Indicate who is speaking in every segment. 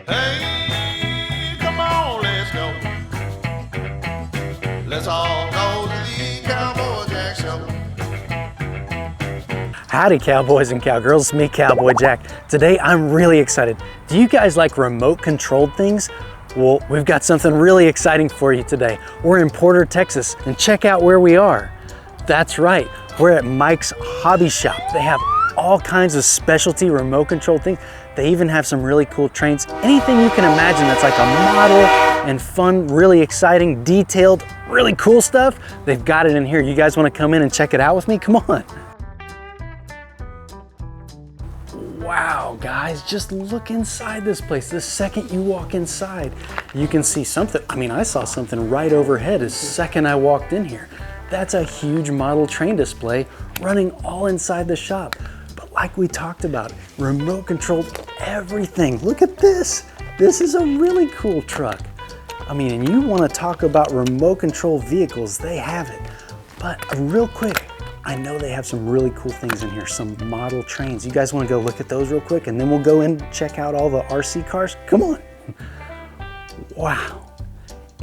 Speaker 1: Hey, come on, let's go. Let's all go to the Cowboy Jack Show.
Speaker 2: Howdy cowboys and cowgirls, it's me Cowboy Jack. Today I'm really excited. Do you guys like remote controlled things? Well, we've got something really exciting for you today. We're in Porter, Texas, and check out where we are. That's right, we're at Mike's Hobby Shop. They have all kinds of specialty remote controlled things. They even have some really cool trains. Anything you can imagine that's like a model and fun, really exciting, detailed, really cool stuff, they've got it in here. You guys wanna come in and check it out with me? Come on. Wow, guys, just look inside this place. The second you walk inside, you can see something. I mean, I saw something right overhead the second I walked in here. That's a huge model train display running all inside the shop. But like we talked about, remote controlled everything. Look at this. This is a really cool truck. I mean, and you want to talk about remote control vehicles, they have it. But real quick, I know they have some really cool things in here, some model trains. You guys want to go look at those real quick and then we'll go in and check out all the RC cars? Come on. Wow.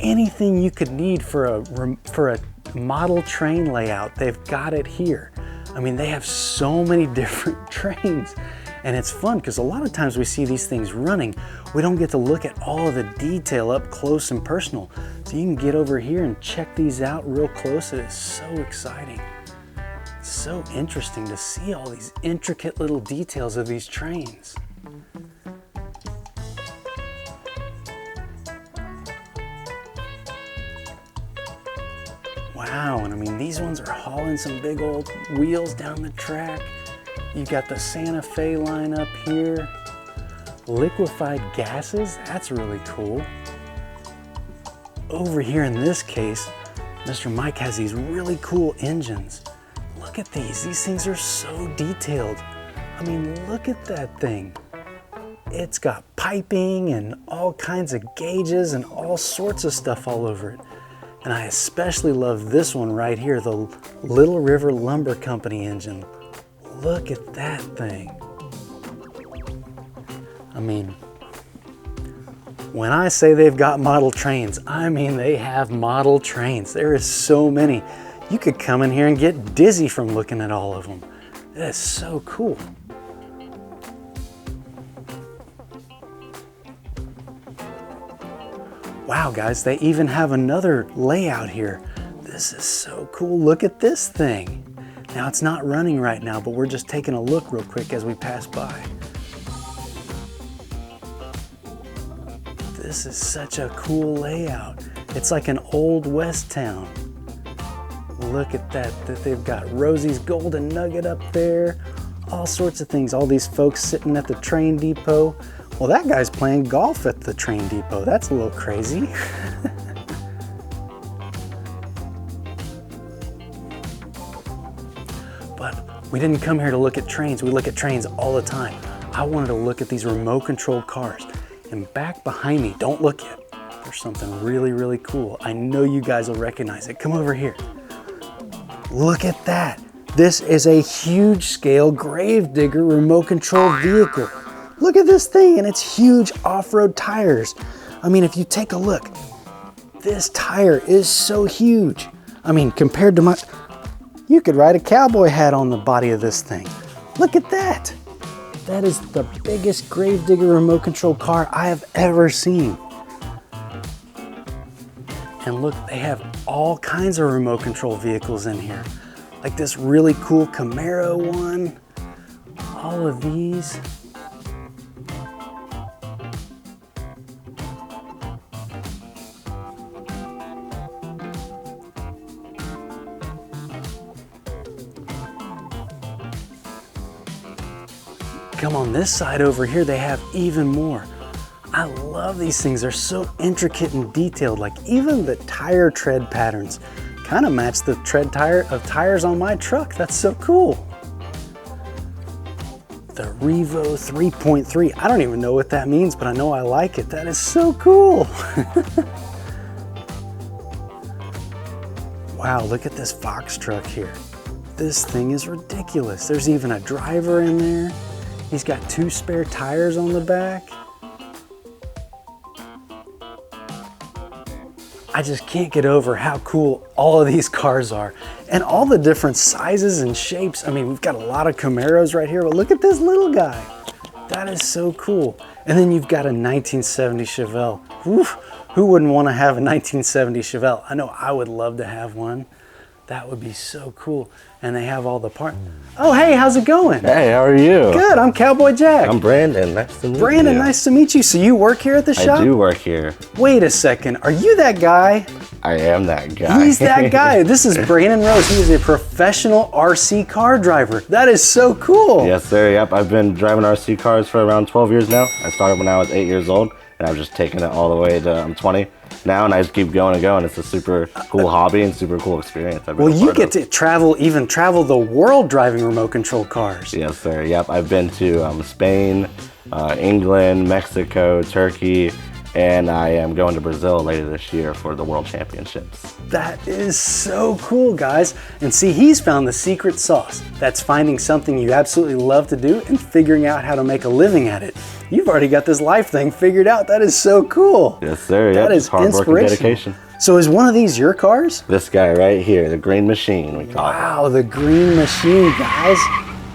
Speaker 2: Anything you could need for a model train layout, they've got it here. I mean, they have so many different trains and it's fun because a lot of times we see these things running. We don't get to look at all of the detail up close and personal. So you can get over here and check these out real close. It is so exciting. So interesting to see all these intricate little details of these trains. Wow, and I mean, these ones are hauling some big old wheels down the track. You got the Santa Fe line up here. Liquefied gases, that's really cool. Over here in this case, Mr. Mike has these really cool engines. Look at these things are so detailed. I mean, look at that thing. It's got piping and all kinds of gauges and all sorts of stuff all over it. And I especially love this one right here, the Little River Lumber Company engine. Look at that thing. I mean, when I say they've got model trains, I mean they have model trains. There is so many. You could come in here and get dizzy from looking at all of them. That is so cool. Wow, guys, they even have another layout here. This is so cool. Look at this thing. Now, it's not running right now, but we're just taking a look real quick as we pass by. This is such a cool layout. It's like an old West town. Look at that they've got Rosie's Golden Nugget up there, all sorts of things. All these folks sitting at the train depot. Well, that guy's playing golf at the train depot. That's a little crazy. But we didn't come here to look at trains. We look at trains all the time. I wanted to look at these remote controlled cars. And back behind me, don't look yet. There's something really, really cool. I know you guys will recognize it. Come over here. Look at that. This is a huge scale Gravedigger remote control vehicle. Look at this thing and its huge off-road tires. I mean, if you take a look, this tire is so huge. I mean, compared to my, you could ride a cowboy hat on the body of this thing. Look at that. That is the biggest Gravedigger remote control car I have ever seen. And look, they have all kinds of remote control vehicles in here. Like this really cool Camaro one, all of these. Come on this side over here, they have even more. I love these things. They're so intricate and detailed. Like even the tire tread patterns kind of match the tread tires on my truck. That's so cool. The Revo 3.3. I don't even know what that means, but I know I like it. That is so cool. Wow, look at this Fox truck here. This thing is ridiculous. There's even a driver in there. He's got 2 spare tires on the back. I just can't get over how cool all of these cars are and all the different sizes and shapes. I mean, we've got a lot of Camaros right here, but look at this little guy. That is so cool. And then you've got a 1970 Chevelle. Oof, who wouldn't want to have a 1970 Chevelle? I know I would love to have one. That would be so cool. And they have all the parts. Oh, hey, how's it going?
Speaker 3: Hey, how are you?
Speaker 2: Good, I'm Cowboy Jack.
Speaker 3: I'm Brandon, nice to meet you.
Speaker 2: Brandon, nice to meet you. So you work here at the shop?
Speaker 3: I do work here.
Speaker 2: Wait a second, are you that guy?
Speaker 3: I am that guy.
Speaker 2: He's that guy. This is Brandon Rose. He is a professional RC car driver. That is so cool.
Speaker 3: Yes, sir, yep. I've been driving RC cars for around 12 years now. I started when I was 8 years old, and I've just taken it all the way to I'm 20 now, and I just keep going and going. It's a super cool hobby and super cool experience.
Speaker 2: Well, you get to travel the world driving remote control cars.
Speaker 3: Yes, sir, yep. I've been to Spain, England, Mexico, Turkey, and I am going to Brazil later this year for the World Championships.
Speaker 2: That is so cool, guys. And see, he's found the secret sauce. That's finding something you absolutely love to do and figuring out how to make a living at it. You've already got this life thing figured out. That is so cool.
Speaker 3: Yes, sir.
Speaker 2: That is
Speaker 3: hard work and dedication.
Speaker 2: So is one of these your cars?
Speaker 3: This guy right here, the Green Machine, we call it.
Speaker 2: Wow, the Green Machine, guys.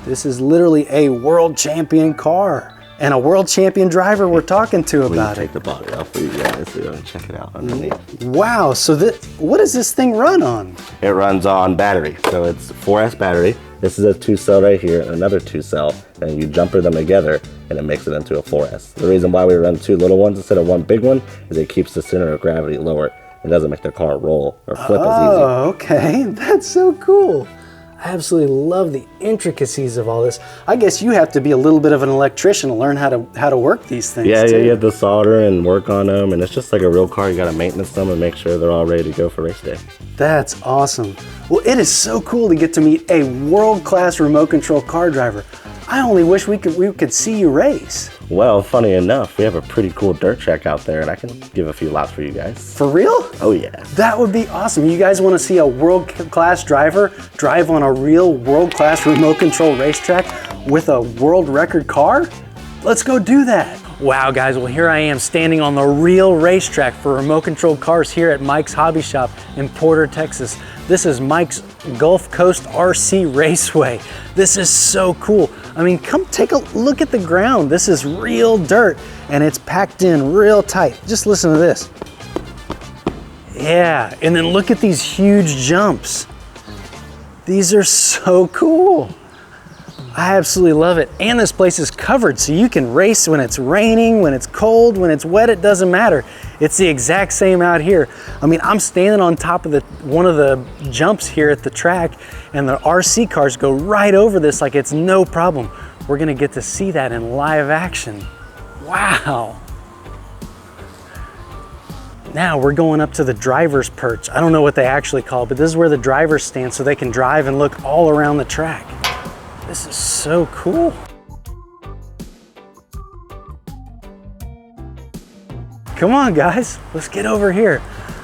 Speaker 2: This is literally a world champion car. And a world champion driver we're talking to about it.
Speaker 3: Take the body off for you guys so you can check it out underneath.
Speaker 2: Wow, so what does this thing run on?
Speaker 3: It runs on battery, so it's 4S battery. This is a 2-cell right here, and another 2-cell, and you jumper them together, and it makes it into a 4S. The reason why we run 2 little ones instead of 1 big one is it keeps the center of gravity lower. It doesn't make the car roll or flip as easy.
Speaker 2: Oh, okay, that's so cool. I absolutely love the intricacies of all this. I guess you have to be a little bit of an electrician to learn how to work these things.
Speaker 3: Yeah, you have to solder and work on them, and it's just like a real car. You got to maintenance them and make sure they're all ready to go for race day.
Speaker 2: That's awesome. Well, it is so cool to get to meet a world-class remote control car driver. I only wish we could see you race.
Speaker 3: Well, funny enough, we have a pretty cool dirt track out there, and I can give a few laps for you guys.
Speaker 2: For real?
Speaker 3: Oh, yeah.
Speaker 2: That would be awesome. You guys want to see a world-class driver drive on a real world-class remote control racetrack with a world record car? Let's go do that. Wow, guys, well, here I am standing on the real racetrack for remote control cars here at Mike's Hobby Shop in Porter, Texas. This is Mike's Gulf Coast RC Raceway. This is so cool. I mean, come take a look at the ground. This is real dirt and it's packed in real tight. Just listen to this. Yeah, and then look at these huge jumps. These are so cool. I absolutely love it. And this place is covered, so you can race when it's raining, when it's cold, when it's wet, it doesn't matter. It's the exact same out here. I mean, I'm standing on top of one of the jumps here at the track, and the RC cars go right over this like it's no problem. We're gonna get to see that in live action. Wow. Now we're going up to the driver's perch. I don't know what they actually call it, but this is where the drivers stand so they can drive and look all around the track. This is so cool. Come on, guys, let's get over here.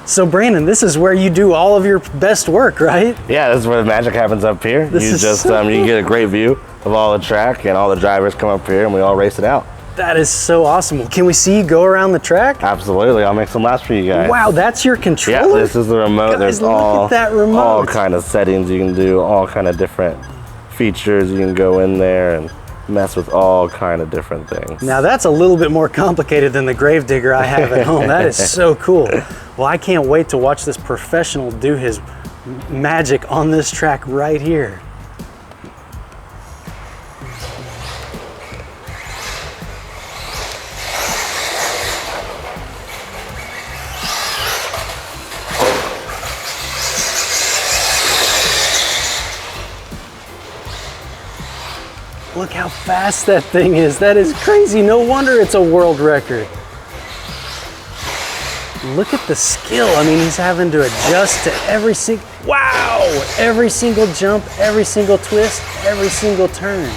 Speaker 2: So Brandon, this is where you do all of your best work, right?
Speaker 3: Yeah, this is where the magic happens up here.
Speaker 2: This is so cool.
Speaker 3: You get a great view of all the track, and all the drivers come up here and we all race it out.
Speaker 2: That is so awesome. Can we see you go around the track?
Speaker 3: Absolutely, I'll make some laps for you guys.
Speaker 2: Wow, that's your controller?
Speaker 3: Yeah, this is the remote.
Speaker 2: Guys,
Speaker 3: There's
Speaker 2: look at that remote.
Speaker 3: all kind of settings you can do, all kind of different features. You can go in there and mess with all kind of different things.
Speaker 2: Now that's a little bit more complicated than the Gravedigger I have at home. That is so cool. Well, I can't wait to watch this professional do his magic on this track right here. Look how fast that thing is. That is crazy. No wonder it's a world record. Look at the skill. I mean, he's having to adjust to every single jump, every single twist, every single turn.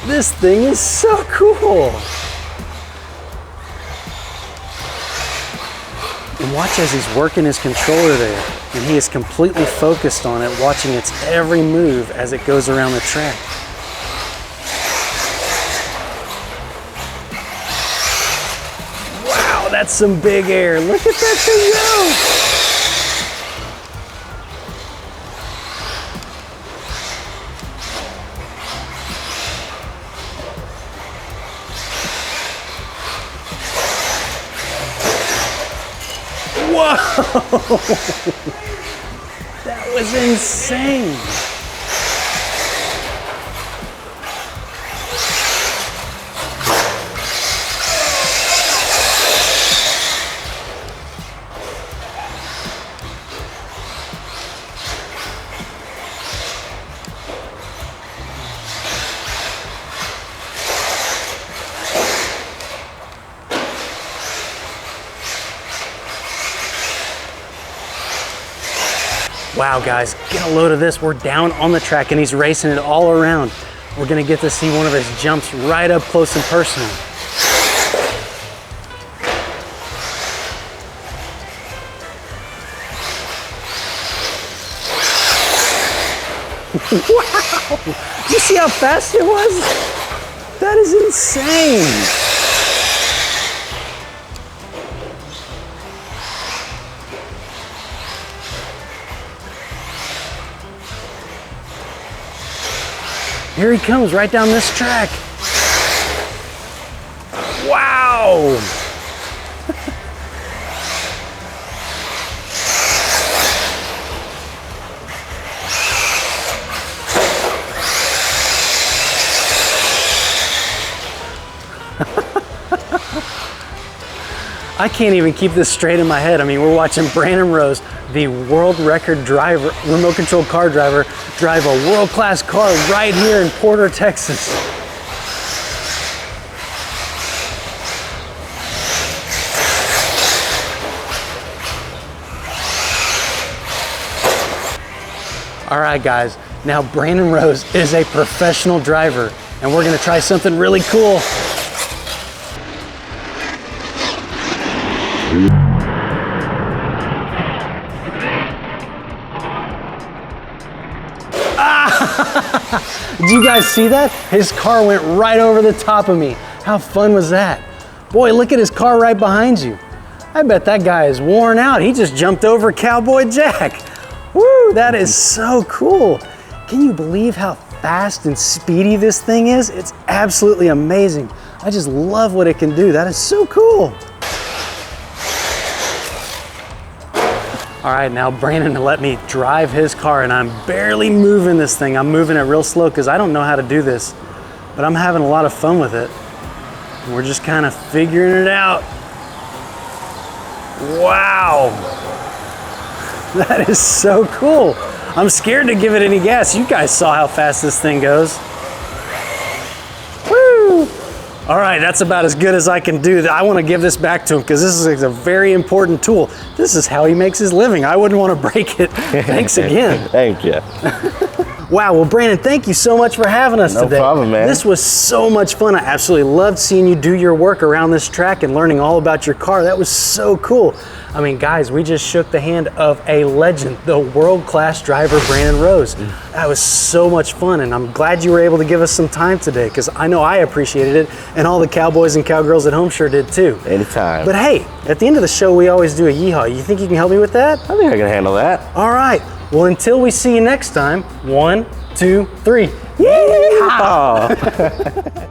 Speaker 2: This thing is so cool. And watch as he's working his controller there. And he is completely focused on it, watching its every move as it goes around the track. Wow, that's some big air. Look at that thing go. Whoa! That was insane. Wow, guys, get a load of this. We're down on the track and he's racing it all around. We're gonna get to see one of his jumps right up close and personal. Wow! Did you see how fast it was? That is insane. Here he comes right down this track. Wow! I can't even keep this straight in my head. I mean, we're watching Brandon Rose, the world record driver, remote control car driver, drive a world-class car right here in Porter, Texas. All right, guys, now Brandon Rose is a professional driver, and we're gonna try something really cool. Did you guys see that? His car went right over the top of me. How fun was that? Boy, look at his car right behind you. I bet that guy is worn out. He just jumped over Cowboy Jack. Woo, that is so cool. Can you believe how fast and speedy this thing is? It's absolutely amazing. I just love what it can do. That is so cool. All right, now Brandon let me drive his car and I'm barely moving this thing. I'm moving it real slow because I don't know how to do this, but I'm having a lot of fun with it. We're just kind of figuring it out. Wow, that is so cool. I'm scared to give it any gas. You guys saw how fast this thing goes. Woo! All right, that's about as good as I can do. I want to give this back to him because this is a very important tool. This is how he makes his living. I wouldn't want to break it. Thanks again.
Speaker 3: Thank you.
Speaker 2: Wow, well, Brandon, thank you so much for having us today.
Speaker 3: No problem, man.
Speaker 2: This was so much fun. I absolutely loved seeing you do your work around this track and learning all about your car. That was so cool. I mean, guys, we just shook the hand of a legend, the world-class driver, Brandon Rose. That was so much fun, and I'm glad you were able to give us some time today because I know I appreciated it, and all the cowboys and cowgirls at home sure did too.
Speaker 3: Anytime.
Speaker 2: But hey, at the end of the show, we always do a yeehaw. You think you can help me with that?
Speaker 3: I think I can handle that.
Speaker 2: All right. Well, until we see you next time, 1, 2, 3. Yeehaw!